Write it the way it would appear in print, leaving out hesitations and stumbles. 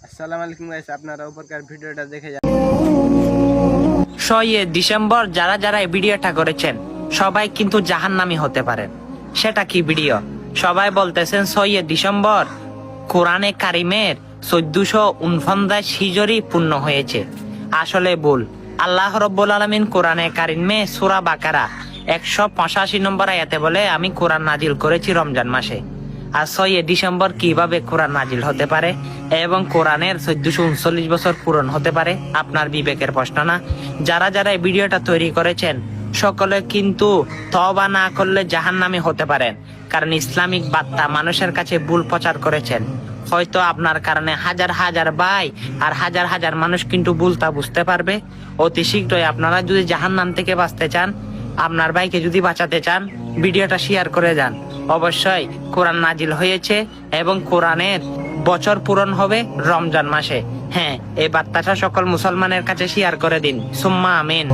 আসসালামু আলাইকুম গাইস, আপনারা উপরকার ভিডিওটা দেখে যান। 6 ডিসেম্বর যারা যারা এই ভিডিওটা করেছেন সবাই কিন্তু জাহান্নামী হতে পারেন। সেটা কি ভিডিও? সবাই বলতেছেন 6 ডিসেম্বর কোরআনে কারিমের 1449 হিজরি পূর্ণ হয়েছে। আসলে ভুল। আল্লাহ রাব্বুল আলামিন কোরআনে কারিমে সূরা বাকারা 185 নম্বর আয়াতে বলে, আমি কোরআন নাজিল করেছি রমজান মাসে। আর 6 ডিসেম্বর কিভাবে কোরআন নাজিল হতে পারে এবং কোরআনের 1439 বছর পূরণ হতে পারে? আপনার বিবেকের প্রশ্ন না? যারা যারা এই ভিডিওটা তৈরি করেছেন সকলে কিন্তু তওবা না করলে জাহান্নামী হতে পারেন, কারণ ইসলামিক বার্তা মানুষের কাছে ভুল প্রচার করেছেন। হয়তো আপনার কারণে হাজার হাজার ভাই আর হাজার হাজার মানুষ কিন্তু ভুলটা বুঝতে পারবে। অতি শীঘ্রই আপনারা যদি জাহান্নাম থেকে বাঁচতে চান, আপনার ভাইকে যদি বাঁচাতে চান, ভিডিওটা শেয়ার করে যান। অবশ্যই কোরআন নাজিল হয়েছে এবং কোরআনের বছর পূরণ হবে রমজান মাসে। হ্যাঁ, এই বার্তাটা সকল মুসলমানের কাছে শেয়ার করে দিন। সুম্মা আমিন।